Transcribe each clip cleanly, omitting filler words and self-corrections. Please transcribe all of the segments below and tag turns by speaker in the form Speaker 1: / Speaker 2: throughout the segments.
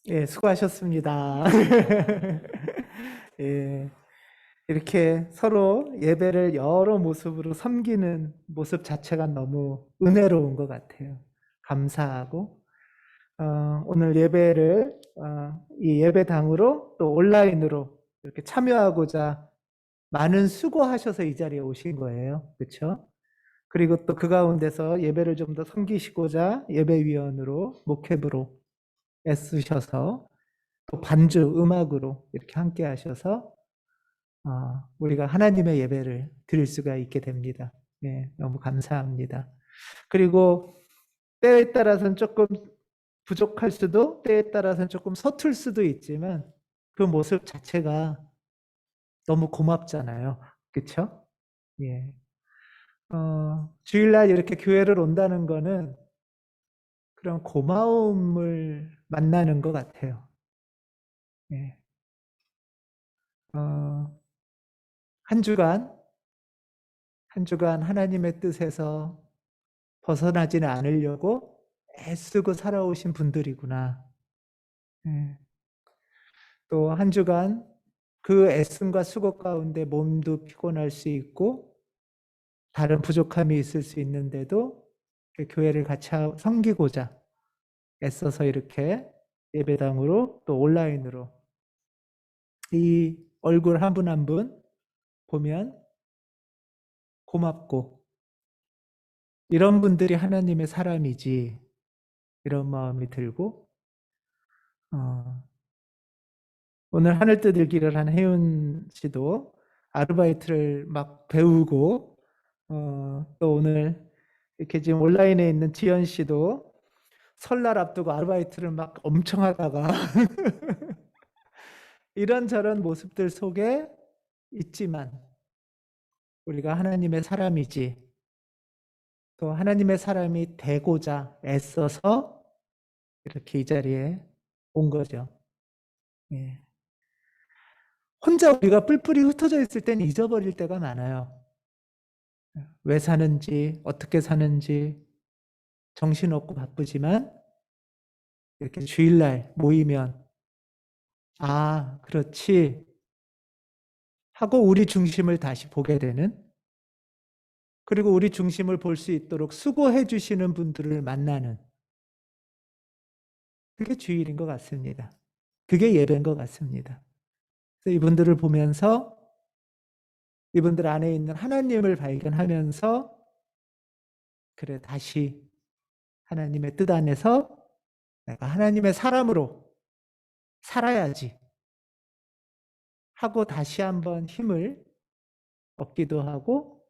Speaker 1: 예, 수고하셨습니다. 예, 이렇게 서로 예배를 여러 모습으로 섬기는 모습 자체가 너무 은혜로운 것 같아요. 감사하고, 오늘 예배를, 이 예배당으로 또 온라인으로 이렇게 참여하고자 많은 수고하셔서 이 자리에 오신 거예요. 그렇죠? 그리고 또 그 가운데서 예배를 좀 더 섬기시고자 예배위원으로, 목회부로 애쓰셔서 또 반주 음악으로 이렇게 함께 하셔서 우리가 하나님의 예배를 드릴 수가 있게 됩니다. 예, 너무 감사합니다. 그리고 때에 따라서는 조금 부족할 수도, 때에 따라서는 조금 서툴 수도 있지만 그 모습 자체가 너무 고맙잖아요. 그렇죠? 예. 주일날 이렇게 교회를 온다는 거는 그런 고마움을 만나는 것 같아요. 예. 어, 한 주간 한 주간 하나님의 뜻에서 벗어나지는 않으려고 애쓰고 살아오신 분들이구나. 예. 또 한 주간 그 애씀과 수고 가운데 몸도 피곤할 수 있고 다른 부족함이 있을 수 있는데도 교회를 같이 섬기고자 애써서 이렇게 예배당으로 또 온라인으로 이 얼굴 한 분 한 분 보면 고맙고 이런 분들이 하나님의 사람이지 이런 마음이 들고 어, 오늘 하늘 뜨들기를 한 혜윤 씨도 아르바이트를 막 배우고 또 오늘 이렇게 지금 온라인에 있는 지연 씨도 설날 앞두고 아르바이트를 막 엄청 하다가 이런저런 모습들 속에 있지만 우리가 하나님의 사람이지 또 하나님의 사람이 되고자 애써서 이렇게 이 자리에 온 거죠. 예. 혼자 우리가 뿔뿔이 흩어져 있을 때는 잊어버릴 때가 많아요. 왜 사는지, 어떻게 사는지 정신없고 바쁘지만 이렇게 주일날 모이면 아, 그렇지 하고 우리 중심을 다시 보게 되는 그리고 우리 중심을 볼 수 있도록 수고해 주시는 분들을 만나는 그게 주일인 것 같습니다. 그게 예배인 것 같습니다. 그래서 이분들을 보면서 이분들 안에 있는 하나님을 발견하면서 그래 다시 하나님의 뜻 안에서 내가 하나님의 사람으로 살아야지 하고 다시 한번 힘을 얻기도 하고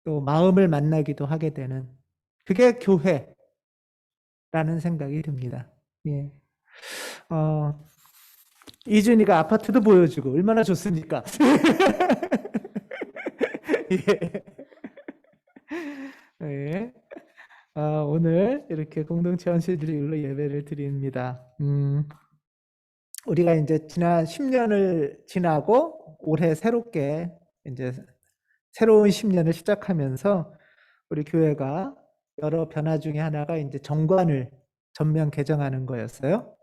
Speaker 1: 또 마음을 만나기도 하게 되는 그게 교회라는 생각이 듭니다. 예. 어, 이준이가 아파트도 보여주고 얼마나 좋습니까? 예. 예. 오늘 이렇게 공동체 헌신주일로 예배를 드립니다. 우리가 이제 지난 10년을 지나고 올해 새롭게 이제 새로운 10년을 시작하면서 우리 교회가 여러 변화 중에 하나가 이제 정관을 전면 개정하는 거였어요.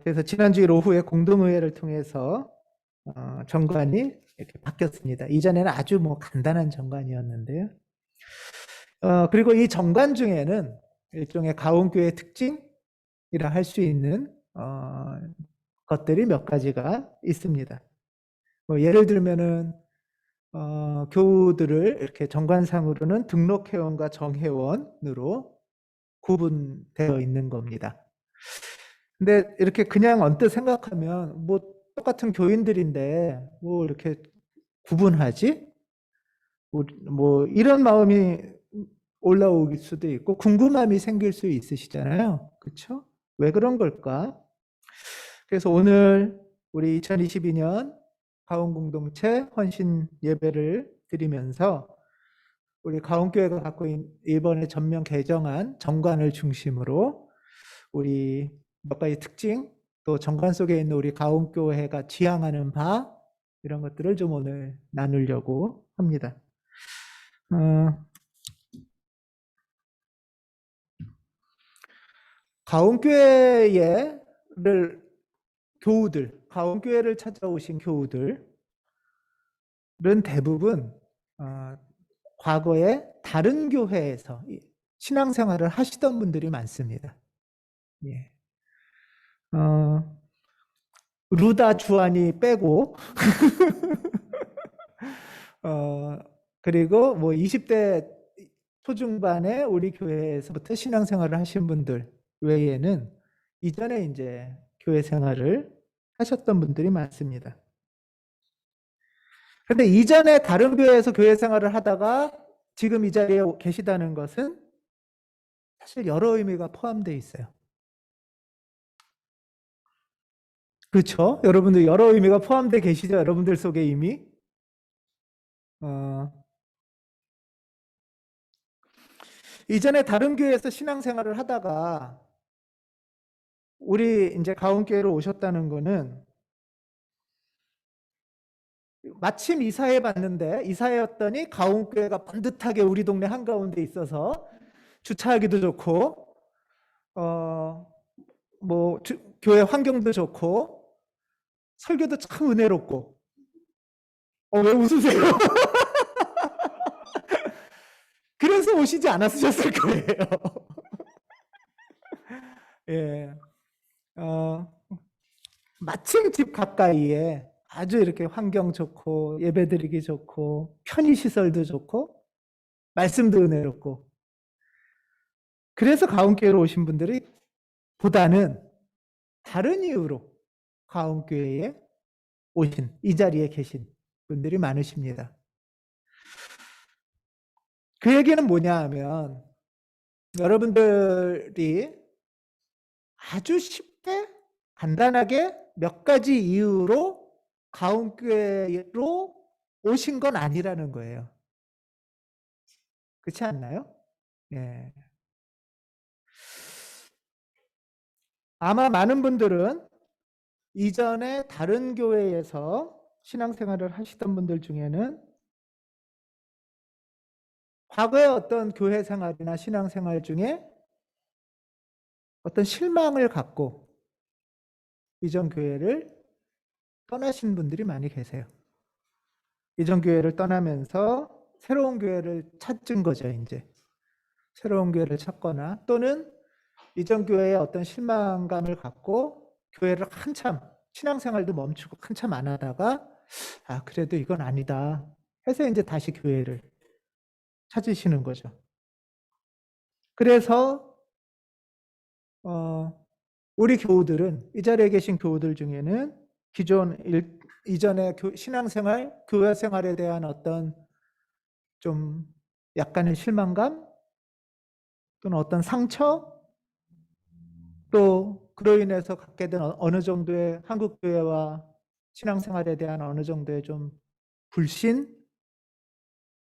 Speaker 1: 그래서 지난주일 오후에 공동의회를 통해서 정관이 이렇게 바뀌었습니다. 이전에는 아주 뭐 간단한 정관이었는데요. 그리고 이 정관 중에는 일종의 가온교회 특징이라 할 수 있는 것들이 몇 가지가 있습니다. 뭐 예를 들면은 교우들을 이렇게 정관상으로는 등록회원과 정회원으로 구분되어 있는 겁니다. 근데 이렇게 그냥 언뜻 생각하면 뭐 똑같은 교인들인데 뭐 이렇게 구분하지? 뭐 이런 마음이 올라올 수도 있고 궁금함이 생길 수 있으시잖아요. 그렇죠? 왜 그런 걸까? 그래서 오늘 우리 2022년 가온공동체 헌신 예배를 드리면서 우리 가온교회가 갖고 있는 이번에 전면 개정한 정관을 중심으로 우리 몇 가지 특징 또 정관 속에 있는 우리 가온교회가 지향하는 바 이런 것들을 좀 오늘 나누려고 합니다. 가온교회의 교우들, 가온교회를 찾아오신 교우들은 대부분 과거에 다른 교회에서 신앙생활을 하시던 분들이 많습니다. 예. 루다 주안이 빼고 그리고 뭐 20대 초중반에 우리 교회에서부터 신앙생활을 하신 분들 외에는 이전에 이제 교회 생활을 하셨던 분들이 많습니다. 근데 이전에 다른 교회에서 교회 생활을 하다가 지금 이 자리에 계시다는 것은 사실 여러 의미가 포함되어 있어요. 그렇죠? 여러분들 여러 의미가 포함되어 계시죠? 여러분들 속에 이미 이전에 다른 교회에서 신앙생활을 하다가 우리 이제 가온교회로 오셨다는 거는 마침 이사해 봤는데 이사회였더니 가온교회가 번듯하게 우리 동네 한가운데 있어서 주차하기도 좋고 교회 환경도 좋고 설교도 참 은혜롭고 왜 웃으세요? 그래서 오시지 않았으셨을 거예요. 예. 마침 집 가까이에 아주 이렇게 환경 좋고 예배드리기 좋고 편의시설도 좋고 말씀도 은혜롭고 그래서 가온교회로 오신 분들이 보다는 다른 이유로 가온교회에 오신 이 자리에 계신 분들이 많으십니다. 그 얘기는 뭐냐 하면 여러분들이 아주 쉽게 간단하게 몇 가지 이유로 가온교회로 오신 건 아니라는 거예요. 그렇지 않나요? 예. 아마 많은 분들은 이전에 다른 교회에서 신앙생활을 하시던 분들 중에는 과거의 어떤 교회 생활이나 신앙생활 중에 어떤 실망을 갖고 이전 교회를 떠나신 분들이 많이 계세요. 이전 교회를 떠나면서 새로운 교회를 찾은 거죠, 이제. 새로운 교회를 찾거나 또는 이전 교회에 어떤 실망감을 갖고 교회를 한참 신앙생활도 멈추고 한참 안 하다가 그래도 이건 아니다 해서 이제 다시 교회를 찾으시는 거죠. 그래서 우리 교우들은 이 자리에 계신 교우들 중에는 이전의 신앙생활, 교회 생활에 대한 어떤 좀 약간의 실망감 또는 어떤 상처 또 그로 인해서 갖게 된 어느 정도의 한국 교회와 신앙생활에 대한 어느 정도의 좀 불신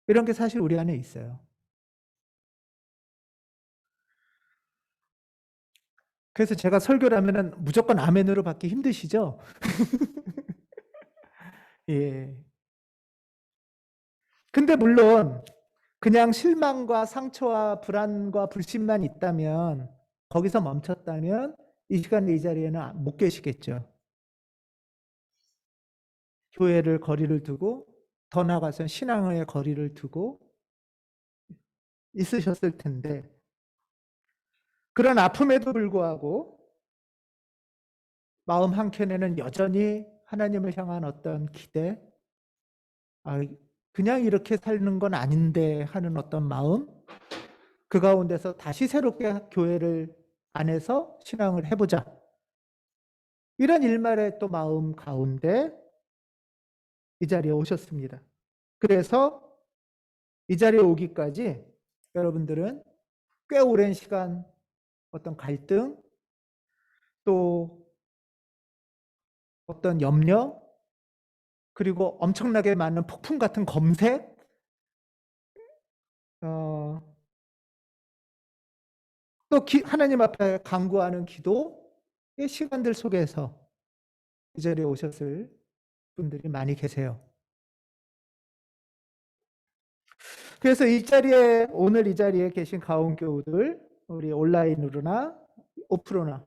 Speaker 1: 이런 게 사실 우리 안에 있어요. 그래서 제가 설교를 하면은 무조건 아멘으로 받기 힘드시죠? 예. 근데 물론 그냥 실망과 상처와 불안과 불신만 있다면 거기서 멈췄다면 이 시간에 이 자리에는 못 계시겠죠. 교회를 거리를 두고 더 나아가서 신앙의 거리를 두고 있으셨을 텐데 그런 아픔에도 불구하고 마음 한켠에는 여전히 하나님을 향한 어떤 기대, 그냥 이렇게 사는 건 아닌데 하는 어떤 마음, 그 가운데서 다시 새롭게 교회를 안에서 신앙을 해보자. 이런 일말의 또 마음 가운데 이 자리에 오셨습니다. 그래서 이 자리에 오기까지 여러분들은 꽤 오랜 시간 어떤 갈등, 또 어떤 염려, 그리고 엄청나게 많은 폭풍 같은 검색, 또 하나님 앞에 간구하는 기도의 시간들 속에서 이 자리에 오셨을 분들이 많이 계세요. 그래서 오늘 이 자리에 계신 가온교우들, 우리 온라인으로나 오프로나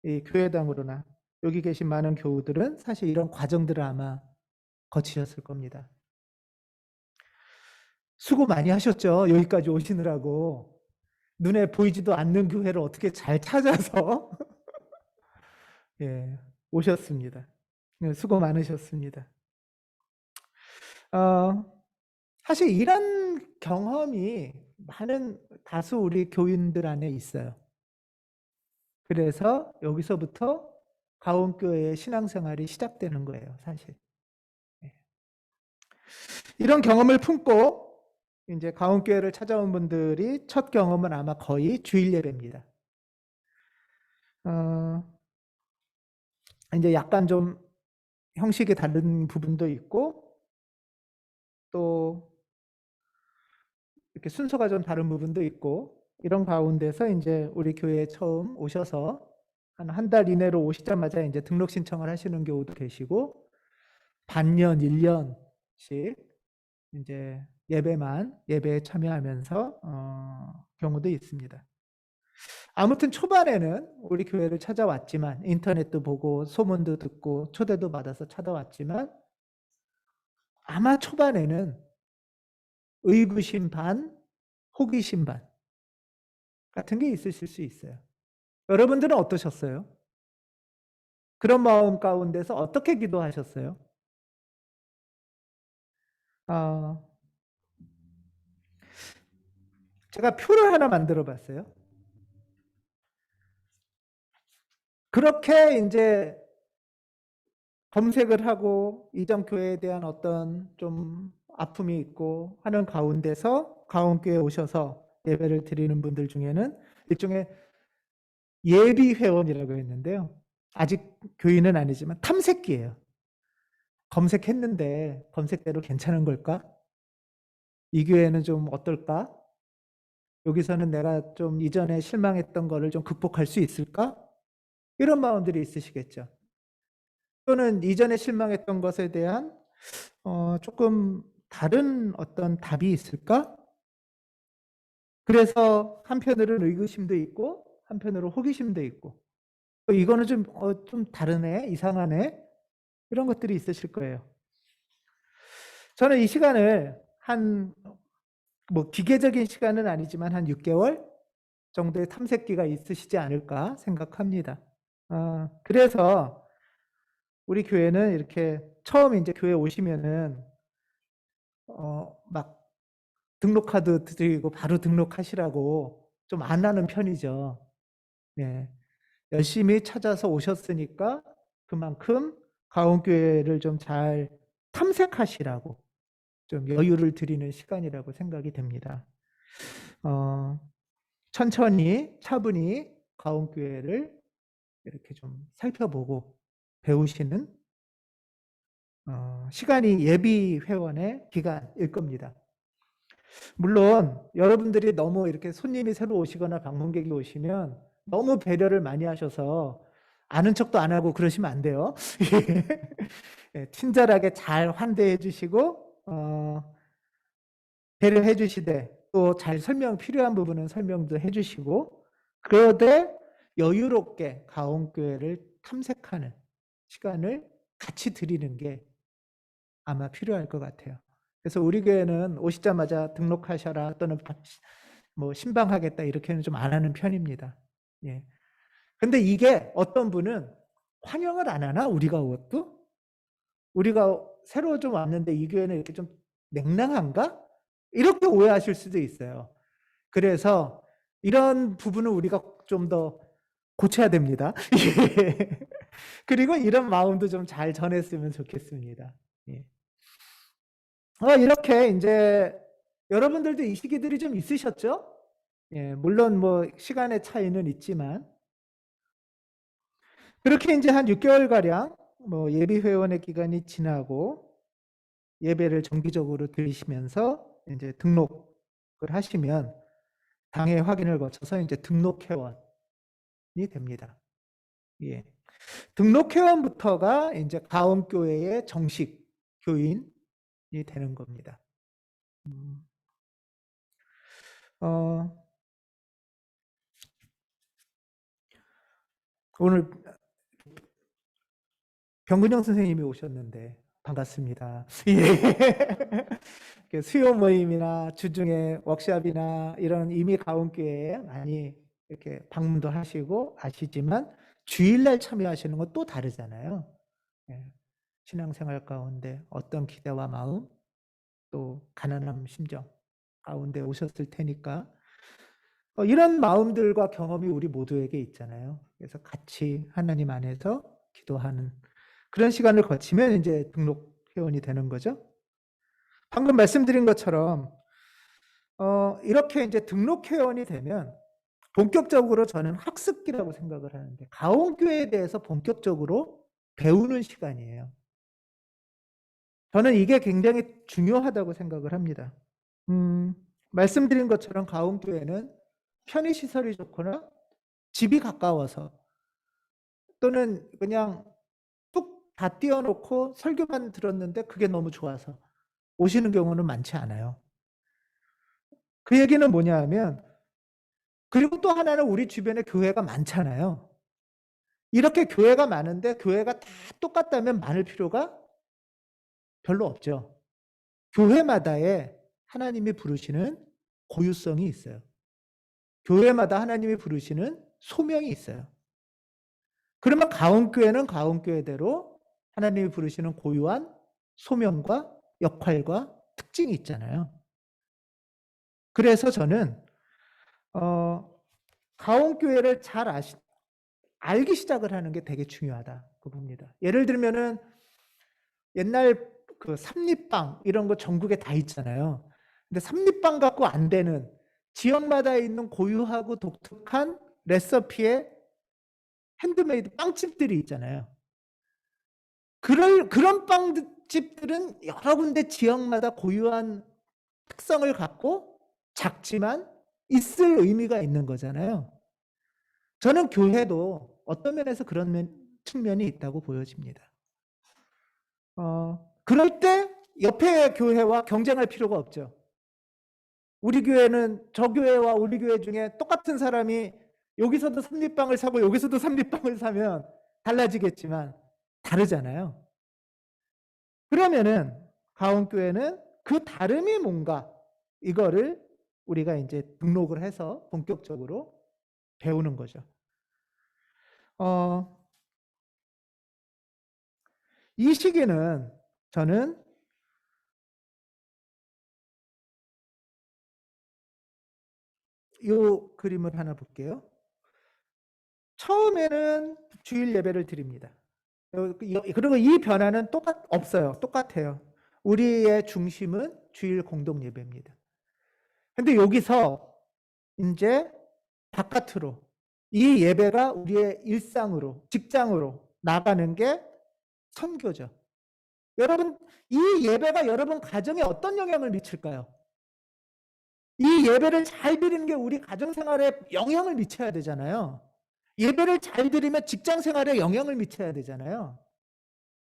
Speaker 1: 이 교회당으로나 여기 계신 많은 교우들은 사실 이런 과정들을 아마 거치셨을 겁니다. 수고 많이 하셨죠. 여기까지 오시느라고. 눈에 보이지도 않는 교회를 어떻게 잘 찾아서 예, 오셨습니다. 수고 많으셨습니다. 사실 이런 경험이 많은 다수 우리 교인들 안에 있어요. 그래서 여기서부터 가온교회의 신앙생활이 시작되는 거예요, 사실. 이런 경험을 품고 이제 가온교회를 찾아온 분들이 첫 경험은 아마 거의 주일 예배입니다. 이제 약간 좀 형식이 다른 부분도 있고 또 이렇게 순서가 좀 다른 부분도 있고 이런 가운데서 이제 우리 교회에 처음 오셔서 한 달 이내로 오시자마자 이제 등록 신청을 하시는 경우도 계시고 반년, 1년씩 이제 예배에 참여하면서 경우도 있습니다. 아무튼 초반에는 우리 교회를 찾아왔지만 인터넷도 보고 소문도 듣고 초대도 받아서 찾아왔지만 아마 초반에는 의구심 반, 호기심 반 같은 게 있으실 수 있어요. 여러분들은 어떠셨어요? 그런 마음 가운데서 어떻게 기도하셨어요? 제가 표를 하나 만들어 봤어요. 그렇게 이제 검색을 하고 이전 교회에 대한 어떤 좀 아픔이 있고 하는 가운데서 가온교회에 오셔서 예배를 드리는 분들 중에는 일종의 예비 회원이라고 했는데요. 아직 교인은 아니지만 탐색기예요. 검색했는데 검색대로 괜찮은 걸까? 이 교회는 좀 어떨까? 여기서는 내가 좀 이전에 실망했던 거를 좀 극복할 수 있을까? 이런 마음들이 있으시겠죠. 또는 이전에 실망했던 것에 대한 조금 다른 어떤 답이 있을까? 그래서 한편으로는 의구심도 있고 한편으로 호기심도 있고 이거는 좀 다르네, 이상하네 이런 것들이 있으실 거예요. 저는 이 시간을 뭐 기계적인 시간은 아니지만 한 6개월 정도의 탐색기가 있으시지 않을까 생각합니다. 그래서 우리 교회는 이렇게 처음 이제 교회 오시면은 막 등록카드 드리고 바로 등록하시라고 좀 안 하는 편이죠. 네. 열심히 찾아서 오셨으니까 그만큼 가온교회를 좀 잘 탐색하시라고 좀 여유를 드리는 시간이라고 생각이 됩니다. 천천히 차분히 가온교회를 이렇게 좀 살펴보고 배우시는 시간이 예비 회원의 기간일 겁니다. 물론 여러분들이 너무 이렇게 손님이 새로 오시거나 방문객이 오시면 너무 배려를 많이 하셔서 아는 척도 안 하고 그러시면 안 돼요. 친절하게 잘 환대해 주시고 배려해 주시되 또 잘 필요한 부분은 설명도 해 주시고 그러되 여유롭게 가온교회를 탐색하는 시간을 같이 드리는 게 아마 필요할 것 같아요. 그래서 우리 교회는 오시자마자 등록하셔라 또는 뭐 신방하겠다 이렇게는 좀 안 하는 편입니다. 예. 근데 이게 어떤 분은 환영을 안 하나? 우리가 오도? 우리가 새로 좀 왔는데 이 교회는 이렇게 좀 냉랭한가? 이렇게 오해하실 수도 있어요. 그래서 이런 부분은 우리가 좀 더 고쳐야 됩니다. 그리고 이런 마음도 좀 잘 전했으면 좋겠습니다. 예. 이렇게 이제 여러분들도 이 시기들이 좀 있으셨죠? 예, 물론 뭐 시간의 차이는 있지만 그렇게 이제 한 6개월가량 뭐 예비 회원의 기간이 지나고 예배를 정기적으로 드리시면서 이제 등록을 하시면 당회 확인을 거쳐서 이제 등록 회원이 됩니다. 예. 등록 회원부터가 이제 가온교회의 정식 교인이 되는 겁니다. 어, 오늘 병근영 선생님이 오셨는데 반갑습니다. 예. 수요 모임이나 주중에 워크숍이나 이런 이미 가온교회에 많이 이렇게 방문도 하시고 아시지만 주일날 참여하시는 건 또 다르잖아요. 예. 신앙생활 가운데 어떤 기대와 마음 또 가난한 심정 가운데 오셨을 테니까 이런 마음들과 경험이 우리 모두에게 있잖아요. 그래서 같이 하나님 안에서 기도하는 그런 시간을 거치면 이제 등록 회원이 되는 거죠. 방금 말씀드린 것처럼 이렇게 이제 등록 회원이 되면 본격적으로 저는 학습기라고 생각을 하는데 가온교회에 대해서 본격적으로 배우는 시간이에요. 저는 이게 굉장히 중요하다고 생각을 합니다. 말씀드린 것처럼 가온교회는 편의시설이 좋거나 집이 가까워서 또는 그냥 뚝 다 띄워놓고 설교만 들었는데 그게 너무 좋아서 오시는 경우는 많지 않아요. 그 얘기는 뭐냐 하면 그리고 또 하나는 우리 주변에 교회가 많잖아요. 이렇게 교회가 많은데 교회가 다 똑같다면 많을 필요가 별로 없죠. 교회마다의 하나님이 부르시는 고유성이 있어요. 교회마다 하나님이 부르시는 소명이 있어요. 그러면 가온교회는 가온교회대로 하나님이 부르시는 고유한 소명과 역할과 특징이 있잖아요. 그래서 저는 가온교회를 잘 알기 시작을 하는 게 되게 중요하다고 봅니다. 예를 들면은 옛날 그 삼립빵 이런 거 전국에 다 있잖아요. 근데 삼립빵 갖고 안 되는 지역마다 있는 고유하고 독특한 레시피의 핸드메이드 빵집들이 있잖아요. 그런 빵집들은 여러 군데 지역마다 고유한 특성을 갖고 작지만 있을 의미가 있는 거잖아요. 저는 교회도 어떤 면에서 그런 측면이 있다고 보여집니다. 그럴 때 옆에 교회와 경쟁할 필요가 없죠. 우리 교회는 저 교회와 우리 교회 중에 똑같은 사람이 여기서도 삼립빵을 사고 여기서도 삼립빵을 사면 달라지겠지만 다르잖아요. 그러면은 가온교회는 그 다름이 뭔가 이거를 우리가 이제 등록을 해서 본격적으로 배우는 거죠. 이 시기는 저는 이 그림을 하나 볼게요. 처음에는 주일 예배를 드립니다. 그리고 이 변화는 없어요. 똑같아요. 우리의 중심은 주일 공동 예배입니다. 근데 여기서 이제 바깥으로 이 예배가 우리의 일상으로, 직장으로 나가는 게 선교죠. 여러분, 이 예배가 여러분 가정에 어떤 영향을 미칠까요? 이 예배를 잘 드리는 게 우리 가정생활에 영향을 미쳐야 되잖아요. 예배를 잘 드리면 직장생활에 영향을 미쳐야 되잖아요.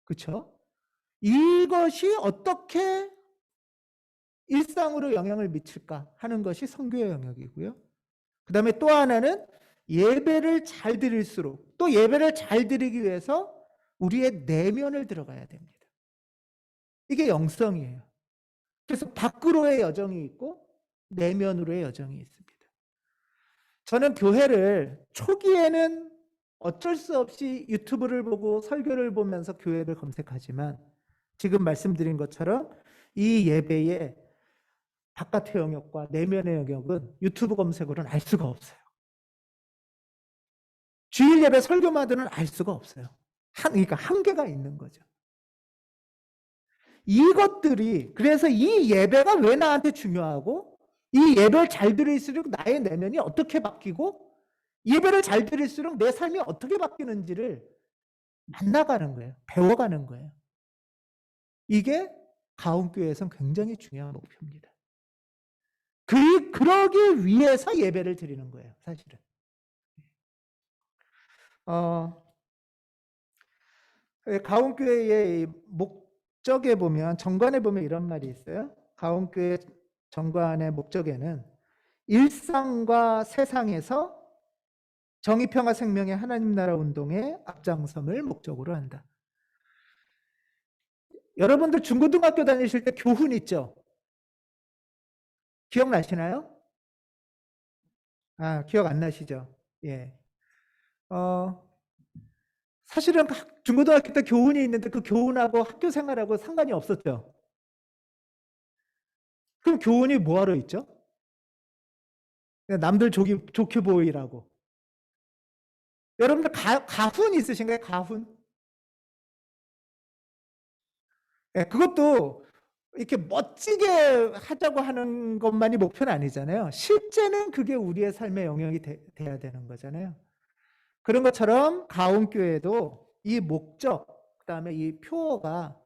Speaker 1: 그렇죠? 이것이 어떻게 일상으로 영향을 미칠까 하는 것이 선교의 영역이고요. 그 다음에 또 하나는 예배를 잘 드릴수록 또 예배를 잘 드리기 위해서 우리의 내면을 들어가야 됩니다. 이게 영성이에요. 그래서 밖으로의 여정이 있고 내면으로의 여정이 있습니다. 저는 교회를 초기에는 어쩔 수 없이 유튜브를 보고 설교를 보면서 교회를 검색하지만 지금 말씀드린 것처럼 이 예배의 바깥의 영역과 내면의 영역은 유튜브 검색으로는 알 수가 없어요. 주일 예배 설교마다는 알 수가 없어요. 그러니까 한계가 있는 거죠. 이것들이 그래서 이 예배가 왜 나한테 중요하고 이 예배를 잘 드릴수록 나의 내면이 어떻게 바뀌고 예배를 잘 드릴수록 내 삶이 어떻게 바뀌는지를 만나가는 거예요. 배워가는 거예요. 이게 가온교회에서는 굉장히 중요한 목표입니다. 그러기 위해서 예배를 드리는 거예요. 사실은. 가온교회의 목적에 보면 정관에 보면 이런 말이 있어요. 가온교회 정관의 목적에는 일상과 세상에서 정의, 평화, 생명의 하나님 나라 운동에 앞장섬을 목적으로 한다. 여러분들 중고등학교 다니실 때 교훈 있죠? 기억나시나요? 기억 안 나시죠? 예. 사실은 중고등학교 때 교훈이 있는데 그 교훈하고 학교 생활하고 상관이 없었죠. 그럼 교훈이 뭐하러 있죠? 남들 좋게 보이라고. 여러분들 가훈 있으신가요? 가훈? 예, 그것도 이렇게 멋지게 하자고 하는 것만이 목표는 아니잖아요. 실제는 그게 우리의 삶의 영역이 돼야 되는 거잖아요. 그런 것처럼 가온교회도 이 목적, 그다음에 이 표어가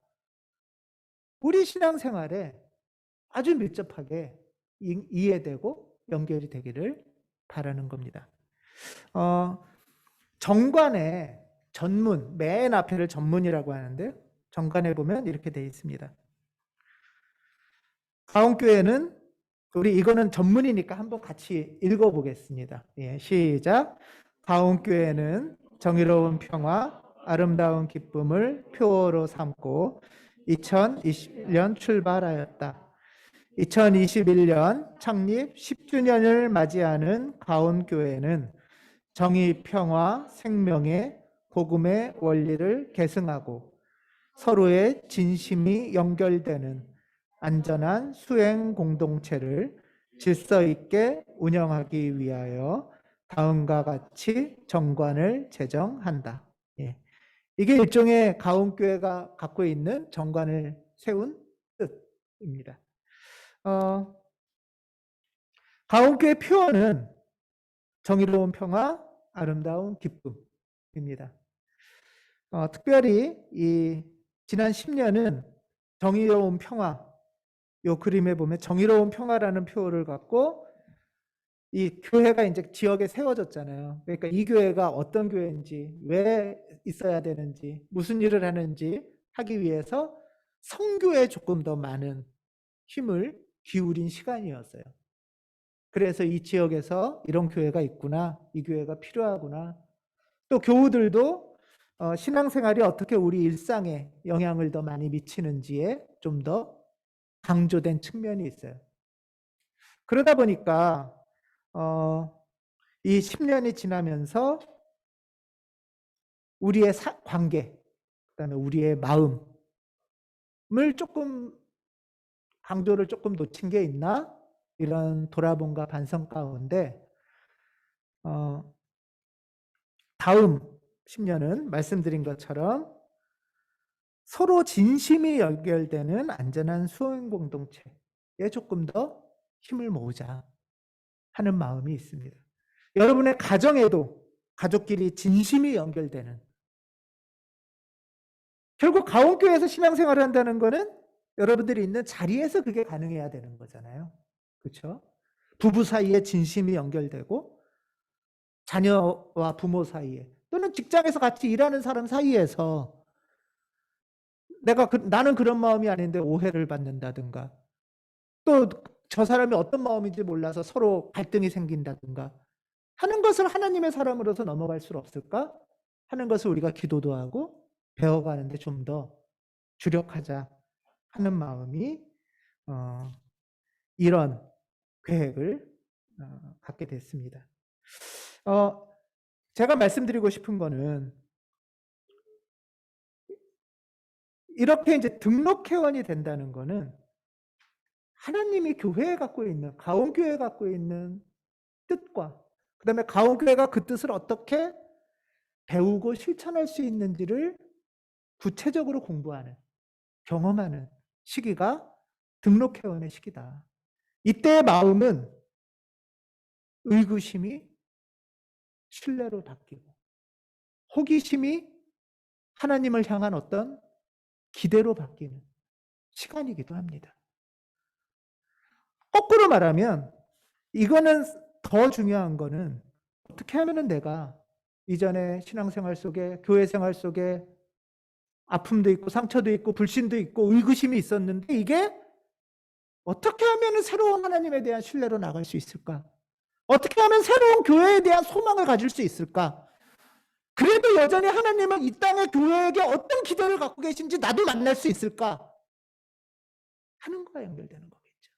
Speaker 1: 우리 신앙생활에 아주 밀접하게 이해되고 연결이 되기를 바라는 겁니다. 정관의 전문, 맨 앞에를 전문이라고 하는데 정관에 보면 이렇게 되어 있습니다. 가온교회는 우리 이거는 전문이니까 한번 같이 읽어보겠습니다. 예, 시작. 가온교회는 정의로운 평화, 아름다운 기쁨을 표어로 삼고 2021년 출발하였다. 2021년 창립 10주년을 맞이하는 가온교회는 정의, 평화, 생명의 복음의 원리를 계승하고 서로의 진심이 연결되는 안전한 수행 공동체를 질서 있게 운영하기 위하여 다음과 같이 정관을 제정한다. 예. 이게 일종의 가온교회가 갖고 있는 정관을 세운 뜻입니다. 가온교회 표어는 정의로운 평화, 아름다운 기쁨입니다. 특별히 이 지난 10년은 정의로운 평화, 요 그림에 보면 정의로운 평화라는 표어를 갖고 이 교회가 이제 지역에 세워졌잖아요. 그러니까 이 교회가 어떤 교회인지, 왜 있어야 되는지, 무슨 일을 하는지 하기 위해서 선교에 조금 더 많은 힘을 기울인 시간이었어요. 그래서 이 지역에서 이런 교회가 있구나, 이 교회가 필요하구나. 또 교우들도 신앙생활이 어떻게 우리 일상에 영향을 더 많이 미치는지에 좀 더 강조된 측면이 있어요. 그러다 보니까 이 10년이 지나면서 우리의 관계, 그다음에 우리의 마음을 조금 강조를 조금 놓친 게 있나? 이런 돌아봄과 반성 가운데 다음 10년은 말씀드린 것처럼 서로 진심이 연결되는 안전한 수행 공동체에 조금 더 힘을 모으자 하는 마음이 있습니다. 여러분의 가정에도 가족끼리 진심이 연결되는, 결국 가온교회에서 신앙생활을 한다는 거는 여러분들이 있는 자리에서 그게 가능해야 되는 거잖아요. 그렇죠? 부부 사이에 진심이 연결되고 자녀와 부모 사이에, 또는 직장에서 같이 일하는 사람 사이에서 나는 그런 마음이 아닌데 오해를 받는다든가, 또 저 사람이 어떤 마음인지 몰라서 서로 갈등이 생긴다든가 하는 것을 하나님의 사람으로서 넘어갈 수 없을까 하는 것을 우리가 기도도 하고 배워가는데 좀 더 주력하자 하는 마음이 이런 계획을 갖게 됐습니다. 제가 말씀드리고 싶은 거는 이렇게 이제 등록회원이 된다는 거는 하나님이 교회에 갖고 있는, 가온교회에 갖고 있는 뜻과 그다음에 가온교회가 그 뜻을 어떻게 배우고 실천할 수 있는지를 구체적으로 공부하는, 경험하는 시기가 등록회원의 시기다. 이때의 마음은 의구심이 신뢰로 바뀌고 호기심이 하나님을 향한 어떤 기대로 바뀌는 시간이기도 합니다. 거꾸로 말하면 이거는 더 중요한 거는 어떻게 하면은 내가 이전에 신앙생활 속에, 교회 생활 속에 아픔도 있고 상처도 있고 불신도 있고 의구심이 있었는데 이게 어떻게 하면은 새로운 하나님에 대한 신뢰로 나갈 수 있을까? 어떻게 하면 새로운 교회에 대한 소망을 가질 수 있을까? 그래도 여전히 하나님은 이 땅의 교회에게 어떤 기대를 갖고 계신지 나도 만날 수 있을까? 하는 거와 연결되는 거겠죠.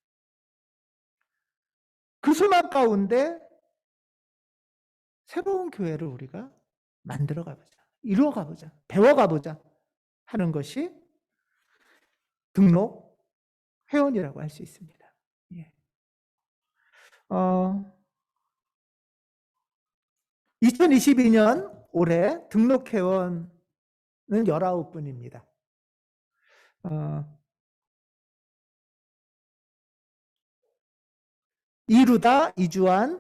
Speaker 1: 그 소망 가운데 새로운 교회를 우리가 만들어 가보자. 이루어 가보자. 배워 가보자. 하는 것이 등록 회원이라고 할 수 있습니다. 예. 2022년 올해 등록 회원은 19분입니다. 이루다, 이주환,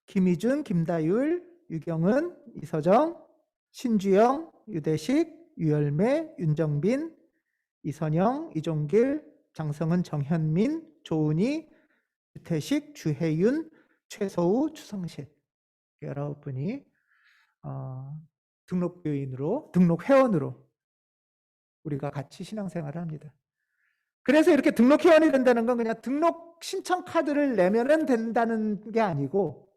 Speaker 1: 김희준, 김다율, 유경은, 이서정, 신주영, 유대식, 유열매, 윤정빈, 이선영, 이종길, 장성은, 정현민, 조은희, 유태식, 주혜윤, 최서우, 추성실 19분이 등록교인으로, 등록회원으로 우리가 같이 신앙생활을 합니다. 그래서 이렇게 등록회원이 된다는 건 그냥 등록 신청 카드를 내면은 된다는 게 아니고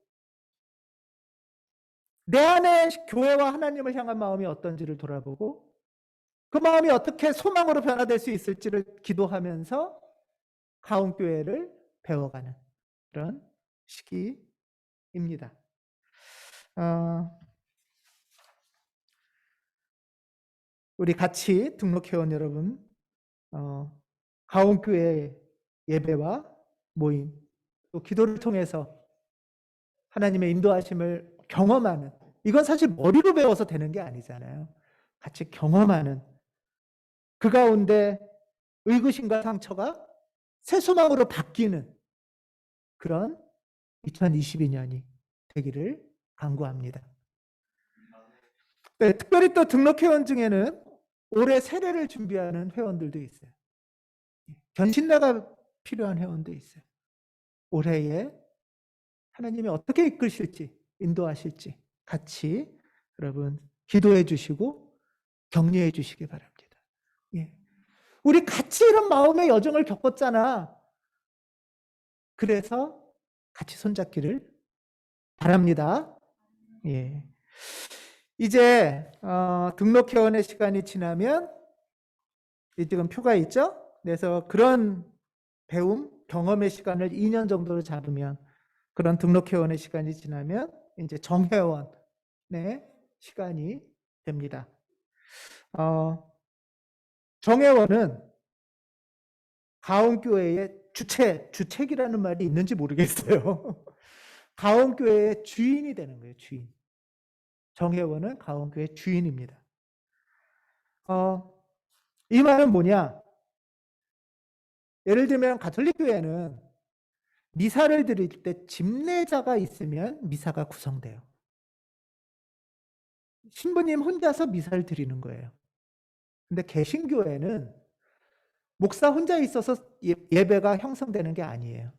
Speaker 1: 내 안에 교회와 하나님을 향한 마음이 어떤지를 돌아보고 그 마음이 어떻게 소망으로 변화될 수 있을지를 기도하면서 가온교회를 배워가는 그런 시기입니다. 우리 같이 등록회원 여러분, 가온교회 예배와 모임, 또 기도를 통해서 하나님의 인도하심을 경험하는, 이건 사실 머리로 배워서 되는 게 아니잖아요. 같이 경험하는 그 가운데 의구심과 상처가 새 소망으로 바뀌는 그런 2022년이 되기를 간구합니다. 네, 특별히 또 등록회원 중에는 올해 세례를 준비하는 회원들도 있어요. 견신례가 필요한 회원도 있어요. 올해에 하나님이 어떻게 이끄실지, 인도하실지 같이 여러분 기도해 주시고 격려해 주시기 바랍니다. 예. 우리 같이 이런 마음의 여정을 겪었잖아. 그래서 같이 손잡기를 바랍니다. 예. 이제 등록회원의 시간이 지나면 지금 표가 있죠? 그래서 그런 배움, 경험의 시간을 2년 정도로 잡으면 그런 등록회원의 시간이 지나면 이제 정회원의 시간이 됩니다. 정회원은 가온교회의 주책이라는 말이 있는지 모르겠어요. 가온교회의 주인이 되는 거예요, 주인. 정회원은 가온교회 주인입니다. 이 말은 뭐냐? 예를 들면 가톨릭 교회는 미사를 드릴 때 집례자가 있으면 미사가 구성돼요. 신부님 혼자서 미사를 드리는 거예요. 근데 개신교회는 목사 혼자 있어서 예배가 형성되는 게 아니에요.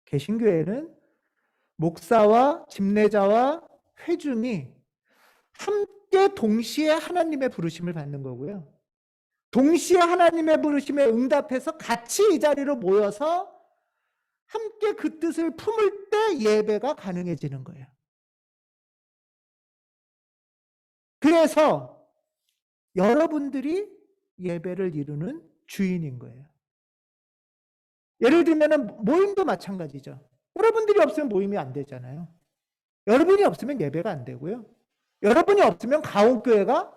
Speaker 1: 개신교회는 목사와 집례자와 회중이 함께 동시에 하나님의 부르심을 받는 거고요. 동시에 하나님의 부르심에 응답해서 같이 이 자리로 모여서 함께 그 뜻을 품을 때 예배가 가능해지는 거예요. 그래서 여러분들이 예배를 이루는 주인인 거예요. 예를 들면 모임도 마찬가지죠. 여러분들이 없으면 모임이 안 되잖아요. 여러분이 없으면 예배가 안 되고요. 여러분이 없으면 가온교회가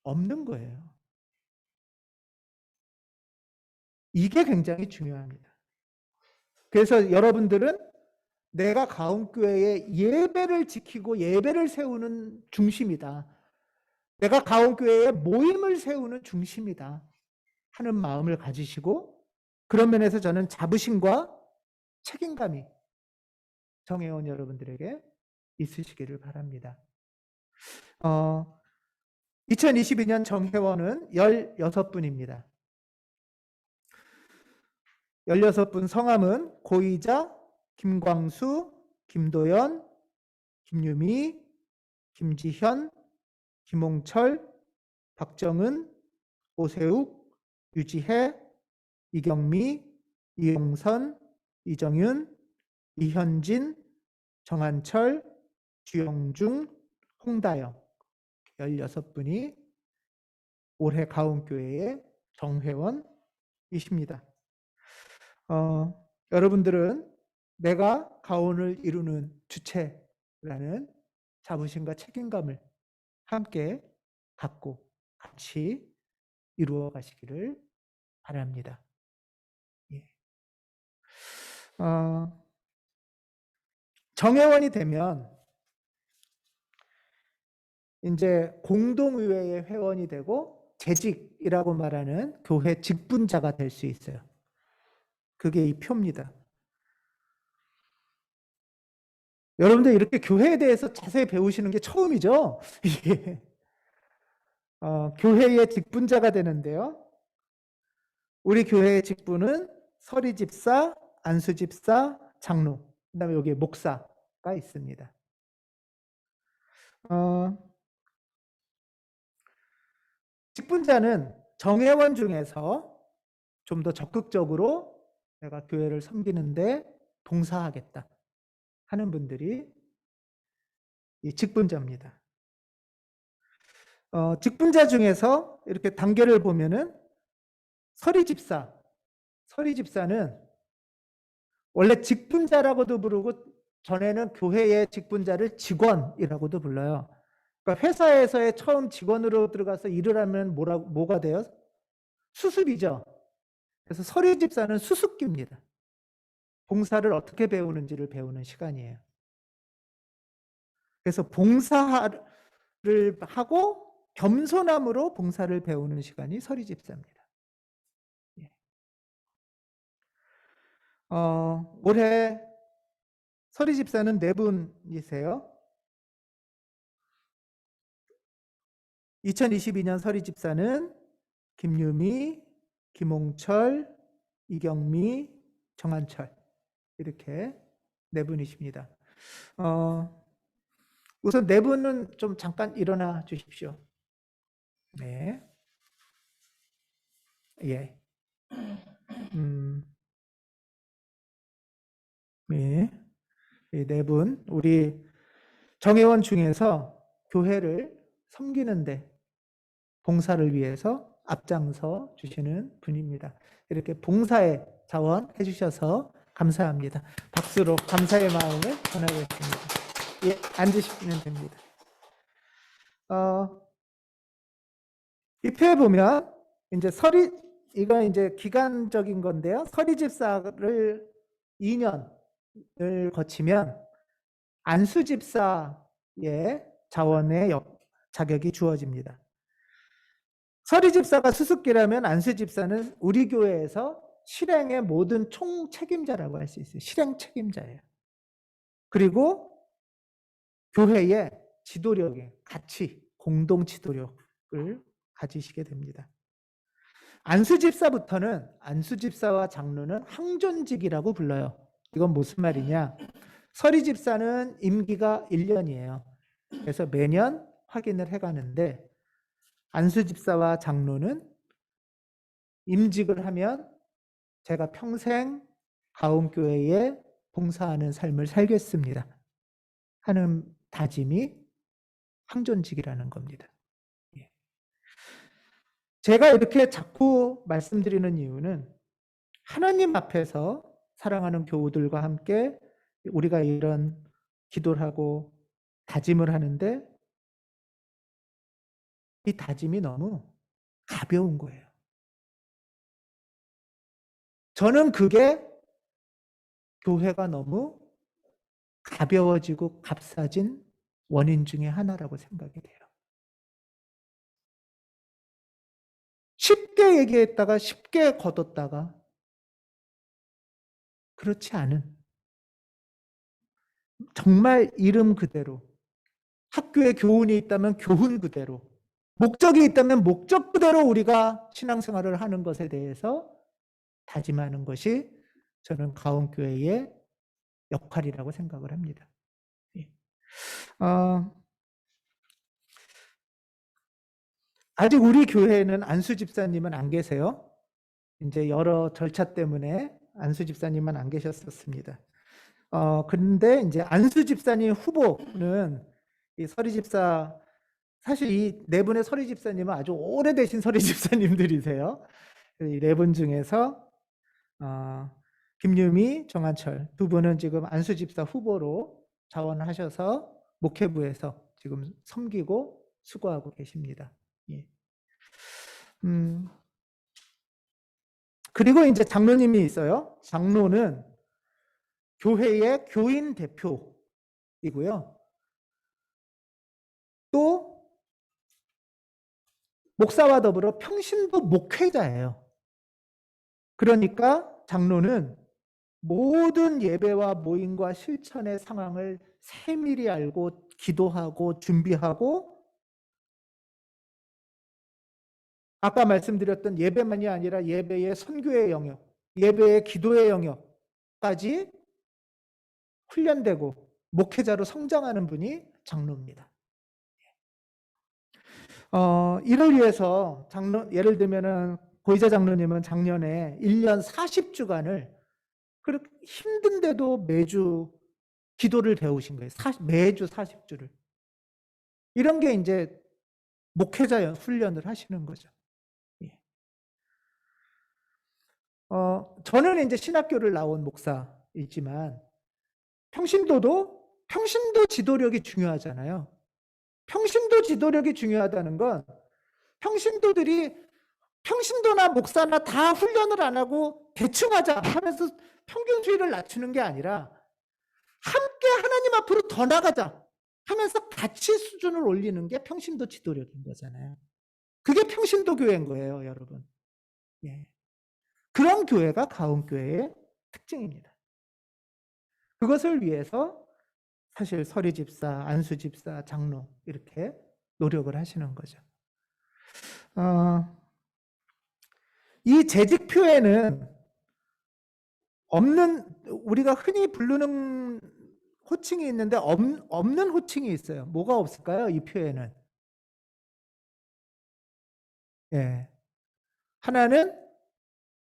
Speaker 1: 없는 거예요. 이게 굉장히 중요합니다. 그래서 여러분들은 내가 가온교회의 예배를 지키고 예배를 세우는 중심이다. 내가 가온교회의 모임을 세우는 중심이다. 하는 마음을 가지시고 그런 면에서 저는 자부심과 책임감이 정회원 여러분들에게 있으시기를 바랍니다. 2022년 정회원은 16분입니다. 16분 성함은 고이자, 김광수, 김도연, 김유미, 김지현, 김홍철, 박정은, 오세욱, 유지혜, 이경미, 이용선, 이정윤, 이현진, 정한철, 주영중, 홍다영 16분이 올해 가온교회의 정회원이십니다. 여러분들은 내가 가온을 이루는 주체라는 자부심과 책임감을 함께 갖고 같이 이루어 가시기를 바랍니다. 예. 정회원이 되면 이제 공동의회의 회원이 되고 재직이라고 말하는 교회 직분자가 될 수 있어요. 그게 이 표입니다. 여러분들 이렇게 교회에 대해서 자세히 배우시는 게 처음이죠? 교회의 직분자가 되는데요. 우리 교회의 직분은 서리집사, 안수집사, 장로, 그다음에 여기 목사가 있습니다. 직분자는 정회원 중에서 좀 더 적극적으로 내가 교회를 섬기는데 봉사하겠다 하는 분들이 이 직분자입니다. 직분자 중에서 이렇게 단계를 보면은 서리집사는 원래 직분자라고도 부르고 전에는 교회의 직분자를 직원이라고도 불러요. 그러니까 회사에서의 처음 직원으로 들어가서 일을 하면 뭐가 돼요? 수습이죠. 그래서 서리집사는 수습기입니다. 봉사를 어떻게 배우는지를 배우는 시간이에요. 그래서 봉사를 하고 겸손함으로 봉사를 배우는 시간이 서리집사입니다. 예. 올해 서리집사는 4분이세요. 2022년 서리집사는 김유미, 김홍철, 이경미, 정한철 이렇게 4분이십니다. 우선 4분은 좀 잠깐 일어나 주십시오. 네. 예. 예. 이 4분, 우리 정회원 중에서 교회를 섬기는데 봉사를 위해서 앞장서 주시는 분입니다. 이렇게 봉사에 자원해 주셔서 감사합니다. 박수로 감사의 마음을 전하겠습니다. 예, 앉으시면 됩니다. 이 표에 보면 이제 이거 이제 기간적인 건데요. 서리집사를 2년을 거치면 안수집사의 자원의 자격이 주어집니다. 서리집사가 수습기라면 안수집사는 우리 교회에서 실행의 모든 총책임자라고 할 수 있어요. 실행 책임자예요. 그리고 교회의 지도력에 가치, 공동 지도력을 가지시게 됩니다. 안수집사부터는 안수집사와 장로는 항존직이라고 불러요. 이건 무슨 말이냐? 서리집사는 임기가 1년이에요. 그래서 매년 확인을 해가는데 안수집사와 장로는 임직을 하면 제가 평생 가온교회에 봉사하는 삶을 살겠습니다 하는 다짐이 항존직이라는 겁니다. 제가 이렇게 자꾸 말씀드리는 이유는 하나님 앞에서 사랑하는 교우들과 함께 우리가 이런 기도를 하고 다짐을 하는데 이 다짐이 너무 가벼운 거예요. 저는 그게 교회가 너무 가벼워지고 값싸진 원인 중에 하나라고 생각이 돼요. 쉽게 얘기했다가 쉽게 거뒀다가 그렇지 않은 정말 이름 그대로 학교에 교훈이 있다면 교훈 그대로 목적이 있다면 목적 그대로 우리가 신앙생활을 하는 것에 대해서 다짐하는 것이 저는 가온교회의 역할이라고 생각을 합니다. 아직 우리 교회에는 안수 집사님은 안 계세요. 이제 여러 절차 때문에 안수 집사님은 안 계셨었습니다. 근데 이제 안수 집사님 후보는 이 서리 집사, 사실 이 네 분의 서리 집사님은 아주 오래되신 서리 집사님들이세요. 이 네 분 중에서 김유미, 정한철 두 분은 지금 안수 집사 후보로 자원하셔서 목회부에서 지금 섬기고 수고하고 계십니다. 예. 그리고 이제 장로님이 있어요. 장로는 교회의 교인 대표이고요. 또 목사와 더불어 평신도 목회자예요. 그러니까 장로는 모든 예배와 모임과 실천의 상황을 세밀히 알고 기도하고 준비하고, 아까 말씀드렸던 예배만이 아니라 예배의 선교의 영역, 예배의 기도의 영역까지 훈련되고 목회자로 성장하는 분이 장로입니다. 이를 위해서 예를 들면은 고이자 장로님은 작년에 1년 40주간을 그렇게 힘든데도 매주 기도를 배우신 거예요. 매주 40주를. 이런 게 이제 목회자 훈련을 하시는 거죠. 예. 저는 이제 신학교를 나온 목사이지만 평신도 지도력이 중요하잖아요. 평신도 지도력이 중요하다는 건 평신도나 목사나 다 훈련을 안 하고 대충 하자 하면서 평균 수위를 낮추는 게 아니라 함께 하나님 앞으로 더 나가자 하면서 같이 수준을 올리는 게 평신도 지도력인 거잖아요. 그게 평신도 교회인 거예요, 여러분. 예. 그런 교회가 가운교회의 특징입니다. 그것을 위해서 사실 서리 집사, 안수 집사, 장로 이렇게 노력을 하시는 거죠. 이 재직표에는 우리가 흔히 부르는 호칭이 있는데 없는 호칭이 있어요. 뭐가 없을까요? 이 표에는. 예. 하나는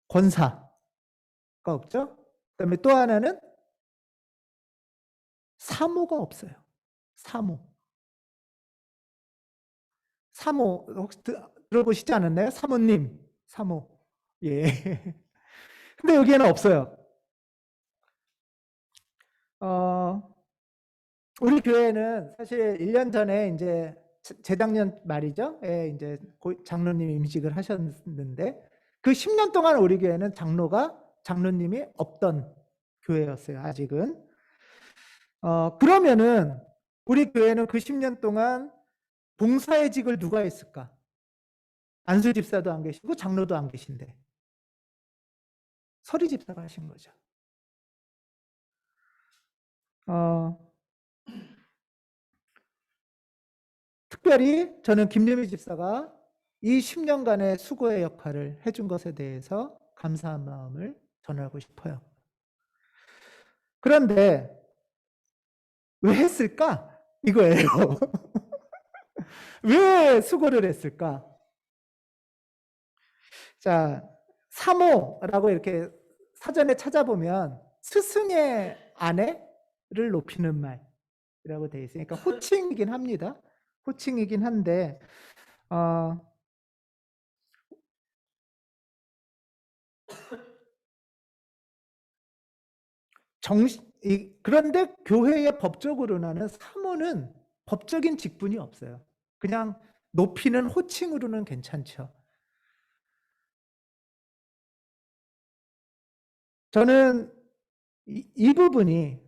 Speaker 1: 권사가 없죠. 그다음에 또 하나는 사모가 없어요. 사모 혹시 들어보시지 않았나요? 사모님, 사모. 예. 근데 여기에는 없어요. 우리 교회는 사실 1년 전에 이제 재작년 말이죠. 예, 이제 장로님이 임직을 하셨는데 그 10년 동안 우리 교회는 장로님이 없던 교회였어요. 아직은. 그러면은 우리 교회는 그 10년 동안 봉사의 직을 누가 했을까? 안수 집사도 안 계시고 장로도 안 계신데 서리 집사가 하신 거죠. 특별히 저는 김유미 집사가 이 10년간의 수고의 역할을 해준 것에 대해서 감사한 마음을 전하고 싶어요. 그런데 왜 했을까? 이거예요. 왜 수고를 했을까? 자, 사모라고 이렇게 사전에 찾아보면 스승의 아내를 높이는 말이라고 되어 있으니까 호칭이긴 합니다. 호칭이긴 한데 그런데 교회의 법적으로는 사모는 법적인 직분이 없어요. 그냥 높이는 호칭으로는 괜찮죠. 저는 이 부분이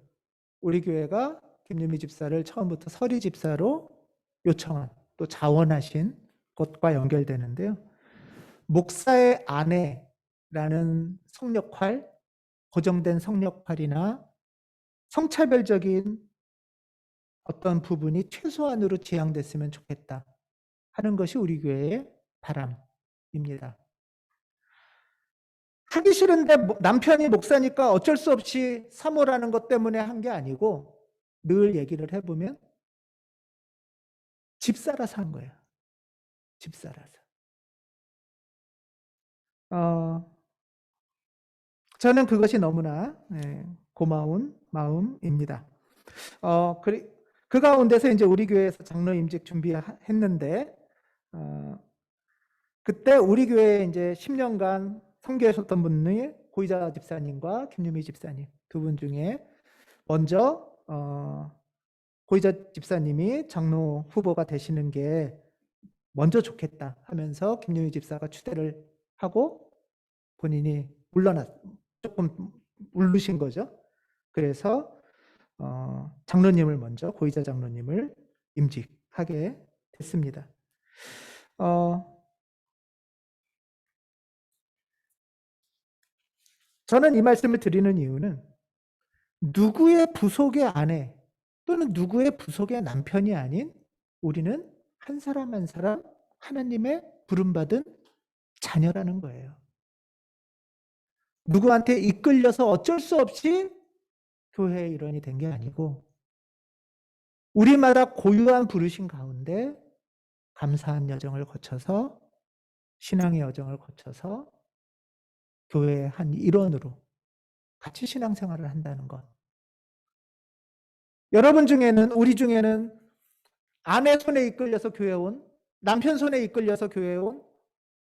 Speaker 1: 우리 교회가 김유미 집사를 처음부터 서리 집사로 요청한, 또 자원하신 것과 연결되는데요. 목사의 아내라는 성역할, 고정된 성역할이나 성차별적인 어떤 부분이 최소한으로 지양됐으면 좋겠다 하는 것이 우리 교회의 바람입니다. 하기 싫은데 남편이 목사니까 어쩔 수 없이 사모라는 것 때문에 한 게 아니고 늘 얘기를 해보면 집사라서 한 거예요. 집사라서. 저는 그것이 너무나 고마운 마음입니다. 그 가운데서 이제 우리 교회에서 장로 임직 준비했는데, 그때 우리 교회에 이제 10년간 선교하셨던 분이 고이자 집사님과 김유미 집사님 두 분 중에 먼저 고이자 집사님이 장로 후보가 되시는 게 먼저 좋겠다 하면서 김유미 집사가 추대를 하고 본인이 조금 물르신 거죠. 그래서 장로님을 먼저 고이자 장로님을 임직하게 됐습니다. 저는 이 말씀을 드리는 이유는 누구의 부속의 아내 또는 누구의 부속의 남편이 아닌 우리는 한 사람 한 사람 하나님의 부름받은 자녀라는 거예요. 누구한테 이끌려서 어쩔 수 없이 교회의 일원이 된 게 아니고 우리마다 고유한 부르심 가운데 감사한 여정을 거쳐서 신앙의 여정을 거쳐서 교회의 한 일원으로 같이 신앙생활을 한다는 것. 여러분 중에는 우리 중에는 아내 손에 이끌려서 교회 온, 남편 손에 이끌려서 교회 온,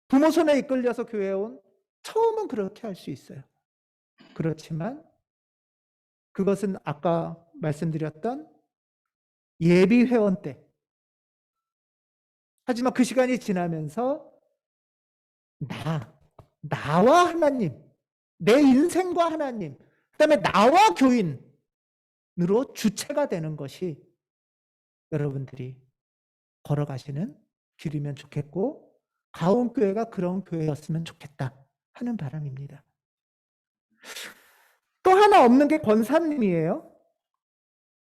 Speaker 1: 부모 손에 이끌려서 교회 온, 처음은 그렇게 할 수 있어요. 그렇지만 그것은 아까 말씀드렸던 예비 회원 때. 하지만 그 시간이 지나면서 나와 하나님, 내 인생과 하나님, 그다음에 나와 교인으로 주체가 되는 것이 여러분들이 걸어가시는 길이면 좋겠고 가온교회가 그런 교회였으면 좋겠다 하는 바람입니다. 또 하나 없는 게 권사님이에요.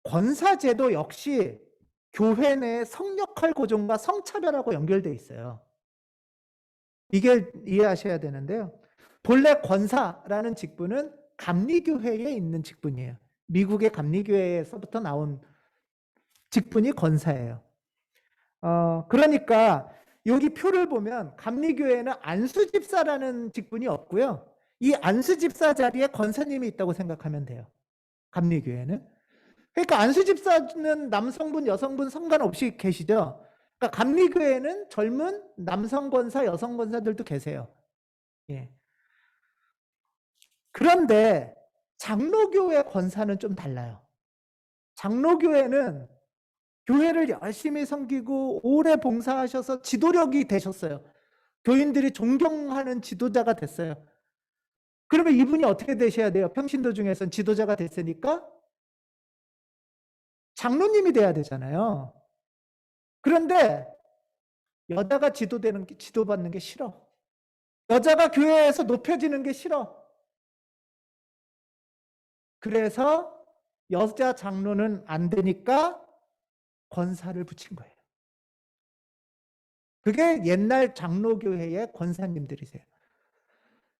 Speaker 1: 권사제도 역시 교회 내 성역할 고정과 성차별하고 연결되어 있어요. 이게 이해하셔야 되는데요. 본래 권사라는 직분은 감리교회에 있는 직분이에요. 미국의 감리교회에서부터 나온 직분이 권사예요. 그러니까 여기 표를 보면 감리교회는 안수집사라는 직분이 없고요. 이 안수집사 자리에 권사님이 있다고 생각하면 돼요. 감리교회는. 그러니까 안수집사는 남성분, 여성분 상관없이 계시죠. 그러니까 감리교회는 젊은 남성 권사, 여성 권사들도 계세요. 예. 그런데 장로교회 권사는 좀 달라요. 장로교회는 교회를 열심히 섬기고 오래 봉사하셔서 지도력이 되셨어요. 교인들이 존경하는 지도자가 됐어요. 그러면 이분이 어떻게 되셔야 돼요? 평신도 중에서는 지도자가 됐으니까 장로님이 돼야 되잖아요. 그런데 여자가 지도받는 게 싫어. 여자가 교회에서 높여지는 게 싫어. 그래서 여자 장로는 안 되니까 권사를 붙인 거예요. 그게 옛날 장로교회의 권사님들이세요.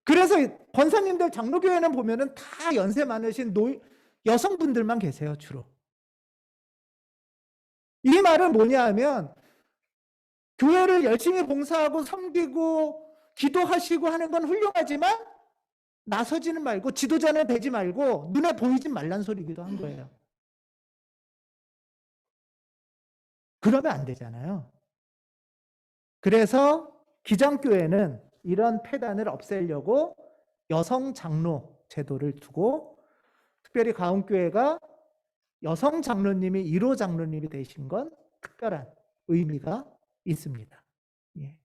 Speaker 1: 그래서 권사님들 장로교회는 보면은 다 연세 많으신 여성분들만 계세요, 주로. 이 말은 뭐냐 하면 교회를 열심히 봉사하고 섬기고 기도하시고 하는 건 훌륭하지만 나서지는 말고 지도자는 되지 말고 눈에 보이지 말란 소리기도 한 거예요. 그러면 안 되잖아요. 그래서 기장교회는 이런 폐단을 없애려고 여성 장로 제도를 두고 특별히 가온교회가 여성 장로님이 1호 장로님이 되신 건 특별한 의미가 있습니다. 예.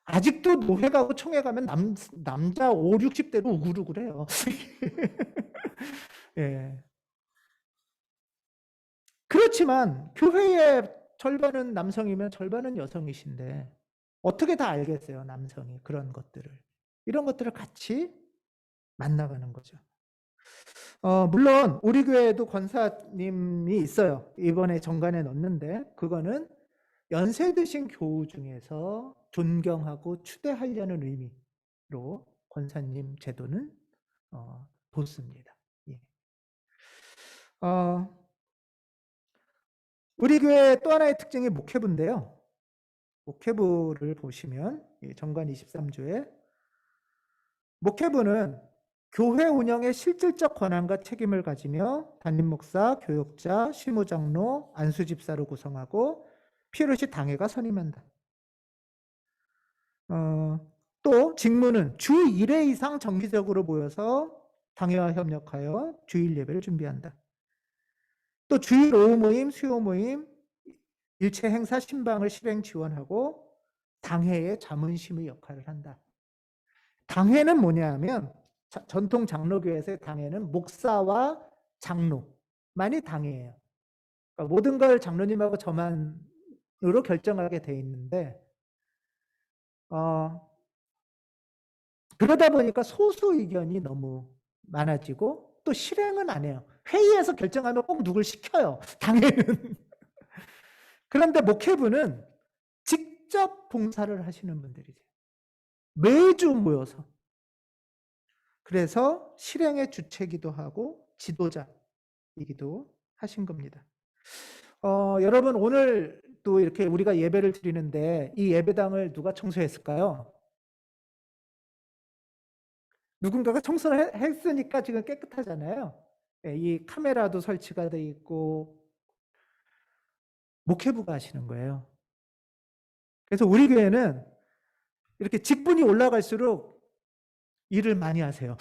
Speaker 1: 아직도 노회 가고 총회 가면 남자 5, 60대로 우글우글해요. 예. 그렇지만 교회의 절반은 남성이면 절반은 여성이신데 어떻게 다 알겠어요, 남성이 그런 것들을. 이런 것들을 같이 만나가는 거죠. 물론 우리 교회에도 권사님이 있어요. 이번에 정관에 넣었는데 그거는 연세 드신 교우 중에서 존경하고 추대하려는 의미로 권사님 제도는 뒀습니다. 예. 우리 교회 또 하나의 특징이 목회부인데요. 목회부를 보시면 정관 23조에 목회부는 교회 운영의 실질적 권한과 책임을 가지며 담임 목사, 교역자, 시무장로, 안수집사로 구성하고 필요시 당회가 선임한다. 또 직무는 주 1회 이상 정기적으로 모여서 당회와 협력하여 주일 예배를 준비한다. 또 주일 오후 모임, 수요 모임, 일체 행사 신방을 실행 지원하고 당회의 자문심의 역할을 한다. 당회는 뭐냐면 전통 장로교회에서의 당회는 목사와 장로만이 당회예요. 그러니까 모든 걸 장로님하고 저만으로 결정하게 돼 있는데 그러다 보니까 소수 의견이 너무 많아지고 또 실행은 안 해요. 회의에서 결정하면 꼭 누굴 시켜요. 당회는. 그런데 목회부는 직접 봉사를 하시는 분들이세요. 매주 모여서. 그래서 실행의 주체기도 하고 지도자이기도 하신 겁니다. 여러분 오늘 또 이렇게 우리가 예배를 드리는데 이 예배당을 누가 청소했을까요? 누군가가 청소를 했으니까 지금 깨끗하잖아요. 이 카메라도 설치가 돼 있고 목회부가 하시는 거예요. 그래서 우리 교회는 이렇게 직분이 올라갈수록 일을 많이 하세요.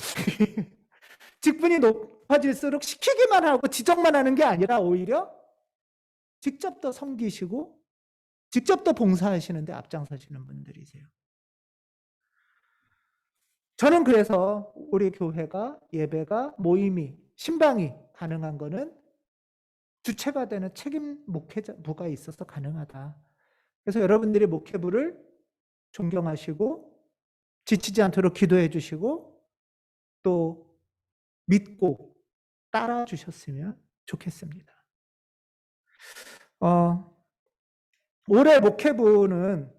Speaker 1: 직분이 높아질수록 시키기만 하고 지적만 하는 게 아니라 오히려 직접 더 섬기시고 직접 더 봉사하시는데 앞장서시는 분들이세요. 저는 그래서 우리 교회가 예배가 모임이 신방이 가능한 거는 주체가 되는 책임 목회부가 있어서 가능하다. 그래서 여러분들이 목회부를 존경하시고 지치지 않도록 기도해 주시고 또 믿고 따라 주셨으면 좋겠습니다. 올해 목회부는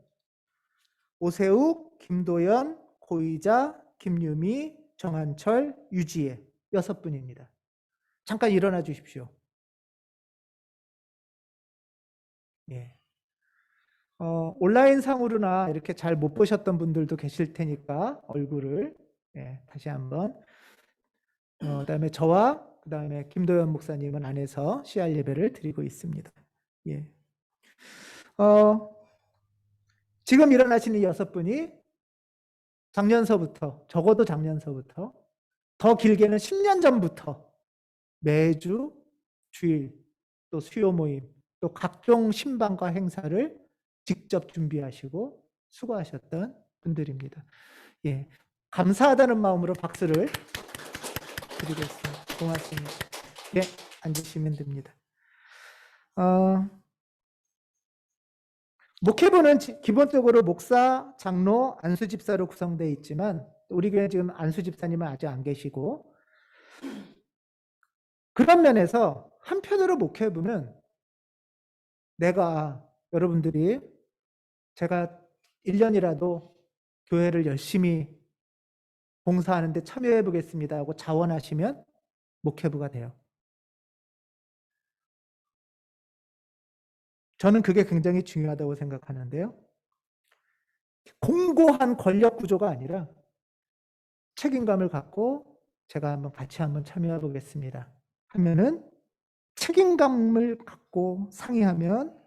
Speaker 1: 오세욱, 김도연, 고의자, 김유미, 정한철, 유지혜 6분입니다. 잠깐 일어나 주십시오. 예. 온라인 상으로나 이렇게 잘 못 보셨던 분들도 계실 테니까 얼굴을 다시 한번 그다음에 저와 그다음에 김도연 목사님은 안에서 CR 예배를 드리고 있습니다. 예. 지금 일어나시는 6분이 작년서부터 적어도 작년서부터 더 길게는 10년 전부터 매주 주일 또 수요 모임 또 각종 신방과 행사를 직접 준비하시고 수고하셨던 분들입니다. 예, 감사하다는 마음으로 박수를 드리겠습니다. 고맙습니다. 예, 앉으시면 됩니다. 목회부는 기본적으로 목사, 장로, 안수집사로 구성되어 있지만 우리 교회 지금 안수집사님은 아직 안 계시고 그런 면에서 한편으로 목회부는 내가 여러분들이 제가 1년이라도 교회를 열심히 봉사하는데 참여해 보겠습니다 하고 자원하시면 목회부가 돼요. 저는 그게 굉장히 중요하다고 생각하는데요. 공고한 권력 구조가 아니라 책임감을 갖고 제가 같이 한번 참여해 보겠습니다 하면은 책임감을 갖고 상의하면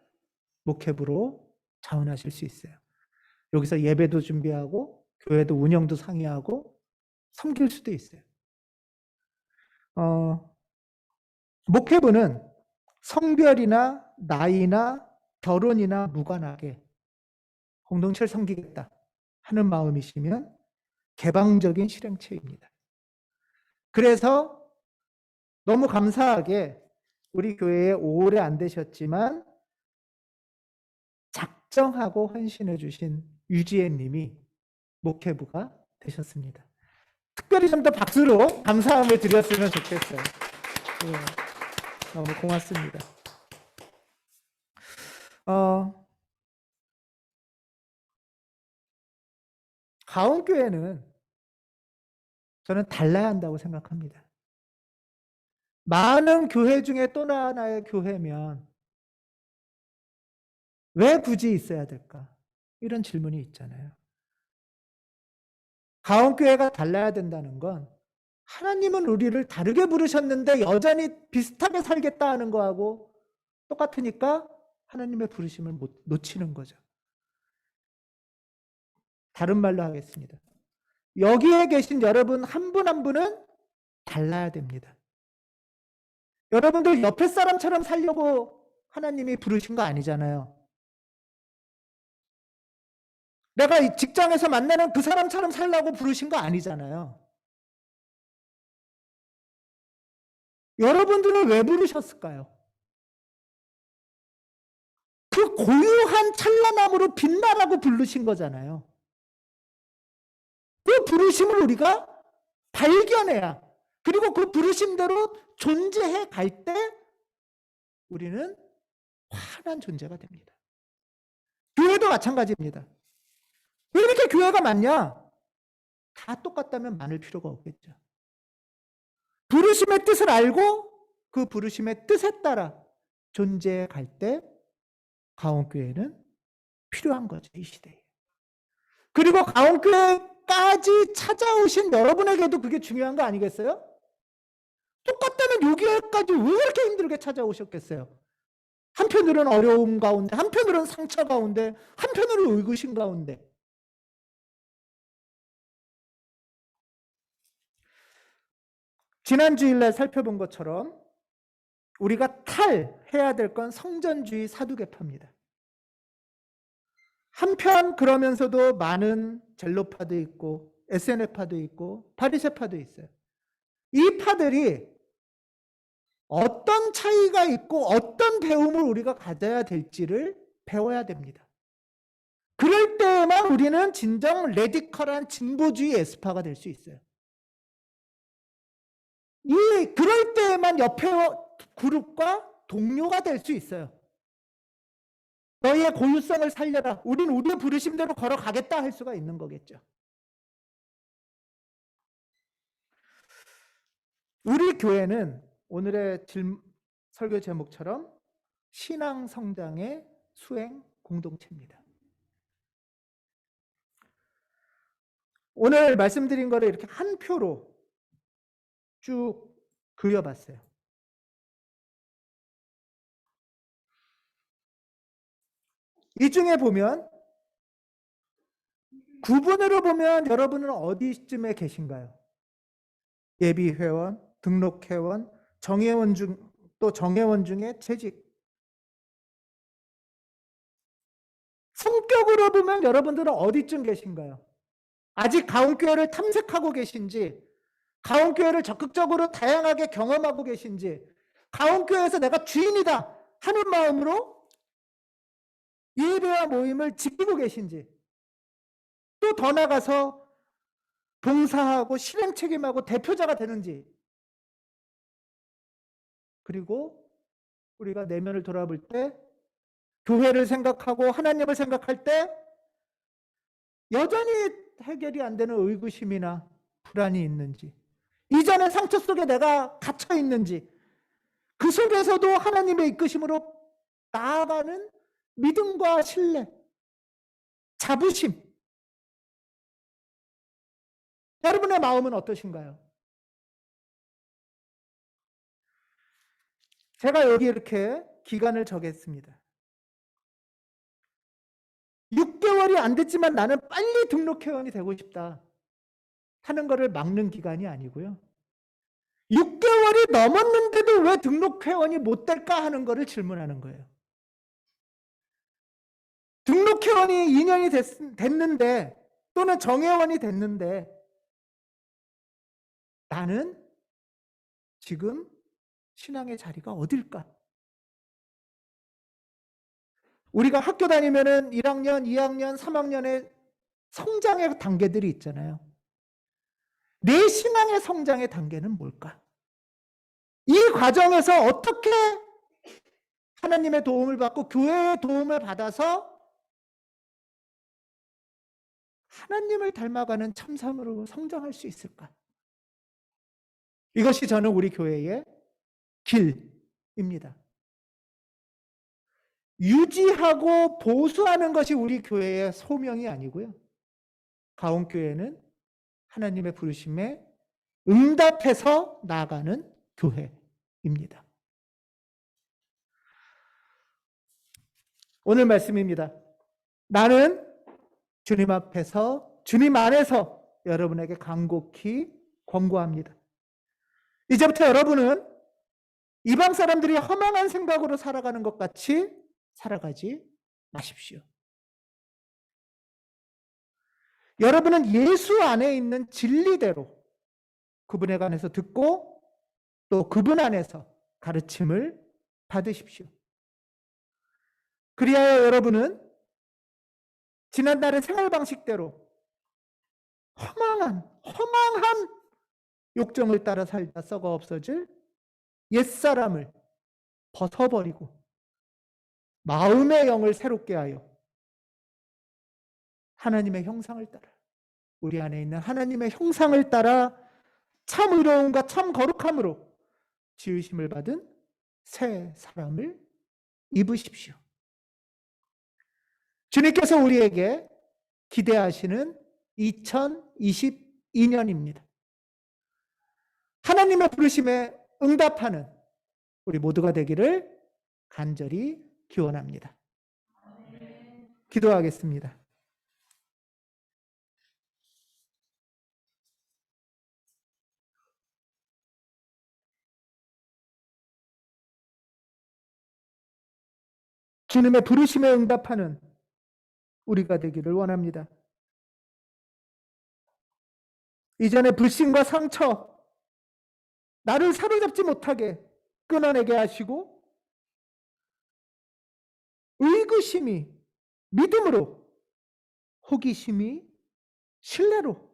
Speaker 1: 목회부로 자원하실 수 있어요. 여기서 예배도 준비하고 교회도 운영도 상의하고 섬길 수도 있어요. 목회부는 성별이나 나이나 결혼이나 무관하게 공동체를 섬기겠다 하는 마음이시면 개방적인 실행체입니다. 그래서 너무 감사하게 우리 교회에 오래 안 되셨지만 작정하고 헌신해 주신 유지혜 님이 목회부가 되셨습니다. 특별히 좀 더 박수로 감사함을 드렸으면 좋겠어요. 네, 너무 고맙습니다. 가온교회는 저는 달라야 한다고 생각합니다. 많은 교회 중에 또 하나의 교회면 왜 굳이 있어야 될까? 이런 질문이 있잖아요. 가온교회가 달라야 된다는 건 하나님은 우리를 다르게 부르셨는데 여전히 비슷하게 살겠다 하는 거하고 똑같으니까 하나님의 부르심을 놓치는 거죠. 다른 말로 하겠습니다. 여기에 계신 여러분 한 분 한 분은 달라야 됩니다. 여러분들 옆에 사람처럼 살려고 하나님이 부르신 거 아니잖아요. 내가 이 직장에서 만나는 그 사람처럼 살라고 부르신 거 아니잖아요. 여러분들을 왜 부르셨을까요? 그 고유한 찬란함으로 빛나라고 부르신 거잖아요. 그 부르심을 우리가 발견해야, 그리고 그 부르심대로 존재해 갈 때 우리는 환한 존재가 됩니다. 교회도 마찬가지입니다. 왜 이렇게 교회가 많냐? 다 똑같다면 많을 필요가 없겠죠. 부르심의 뜻을 알고 그 부르심의 뜻에 따라 존재해 갈 때 가온교회는 필요한 거죠, 이 시대에. 그리고 가온교회까지 찾아오신 여러분에게도 그게 중요한 거 아니겠어요? 똑같다면 여기까지 왜 그렇게 힘들게 찾아오셨겠어요? 한편으로는 어려움 가운데, 한편으로는 상처 가운데, 한편으로는 의구심 가운데. 지난 주일날 살펴본 것처럼 우리가 탈해야 될 건 성전주의 사두개파입니다. 한편 그러면서도 많은 젤로파도 있고 SNF파도 있고 바리새파도 있어요. 이 파들이 어떤 차이가 있고 어떤 배움을 우리가 가져야 될지를 배워야 됩니다. 그럴 때에만 우리는 진정 레디컬한 진보주의 에스파가 될 수 있어요. 그럴 때에만 옆에 그룹과 동료가 될 수 있어요. 너희의 고유성을 살려라. 우린 우리의 부르심대로 걸어가겠다 할 수가 있는 거겠죠. 우리 교회는 오늘의 설교 제목처럼 신앙 성장의 수행 공동체입니다. 오늘 말씀드린 거를 이렇게 한 표로 쭉 그려봤어요. 이 중에 보면 구분으로 보면 여러분은 어디쯤에 계신가요? 예비회원, 등록회원, 정회원 또 정회원 중에 재직. 성격으로 보면 여러분들은 어디쯤 계신가요? 아직 가온교회를 탐색하고 계신지, 가온교회를 적극적으로 다양하게 경험하고 계신지, 가온교회에서 내가 주인이다 하는 마음으로 예배와 모임을 지키고 계신지, 또 더 나가서 봉사하고 실행 책임하고 대표자가 되는지, 그리고 우리가 내면을 돌아볼 때 교회를 생각하고 하나님을 생각할 때 여전히 해결이 안 되는 의구심이나 불안이 있는지, 이전의 상처 속에 내가 갇혀 있는지, 그 속에서도 하나님의 이끄심으로 나아가는 믿음과 신뢰, 자부심. 여러분의 마음은 어떠신가요? 제가 여기 이렇게 기간을 정했습니다. 6개월이 안 됐지만 나는 빨리 등록회원이 되고 싶다 하는 것을 막는 기간이 아니고요. 6개월이 넘었는데도 왜 등록회원이 못 될까 하는 것을 질문하는 거예요. 등록회원이 2년이 됐는데 또는 정회원이 됐는데 나는 지금 신앙의 자리가 어딜까? 우리가 학교 다니면은 1학년, 2학년, 3학년의 성장의 단계들이 있잖아요. 내 신앙의 성장의 단계는 뭘까? 이 과정에서 어떻게 하나님의 도움을 받고 교회의 도움을 받아서 하나님을 닮아가는 참사람으로 성장할 수 있을까? 이것이 저는 우리 교회의 길입니다. 유지하고 보수하는 것이 우리 교회의 소명이 아니고요. 가온교회는 하나님의 부르심에 응답해서 나아가는 교회입니다. 오늘 말씀입니다. 나는 주님 앞에서, 주님 안에서 여러분에게 간곡히 권고합니다. 이제부터 여러분은 이방 사람들이 허망한 생각으로 살아가는 것 같이 살아가지 마십시오. 여러분은 예수 안에 있는 진리대로 그분에 관해서 듣고 또 그분 안에서 가르침을 받으십시오. 그리하여 여러분은 지난날의 생활 방식대로 허망한 욕정을 따라 살다 썩어 없어질 옛사람을 벗어버리고 마음의 영을 새롭게 하여 하나님의 형상을 따라, 우리 안에 있는 하나님의 형상을 따라 참 의로움과 참 거룩함으로 지으심을 받은 새 사람을 입으십시오. 주님께서 우리에게 기대하시는 2022년입니다. 하나님의 부르심에 응답하는 우리 모두가 되기를 간절히 기원합니다. 기도하겠습니다. 주님의 부르심에 응답하는 우리가 되기를 원합니다. 이전의 불신과 상처, 나를 사로잡지 못하게 끊어내게 하시고 의구심이 믿음으로, 호기심이 신뢰로,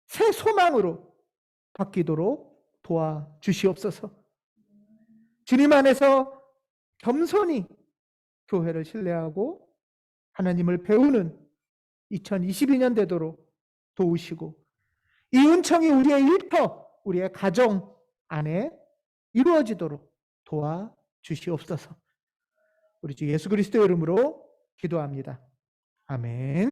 Speaker 1: 새 소망으로 바뀌도록 도와주시옵소서. 주님 안에서 겸손히 교회를 신뢰하고 하나님을 배우는 2022년 되도록 도우시고 이 은총이 우리의 일터, 우리의 가정 안에 이루어지도록 도와주시옵소서. 우리 주 예수 그리스도의 이름으로 기도합니다. 아멘.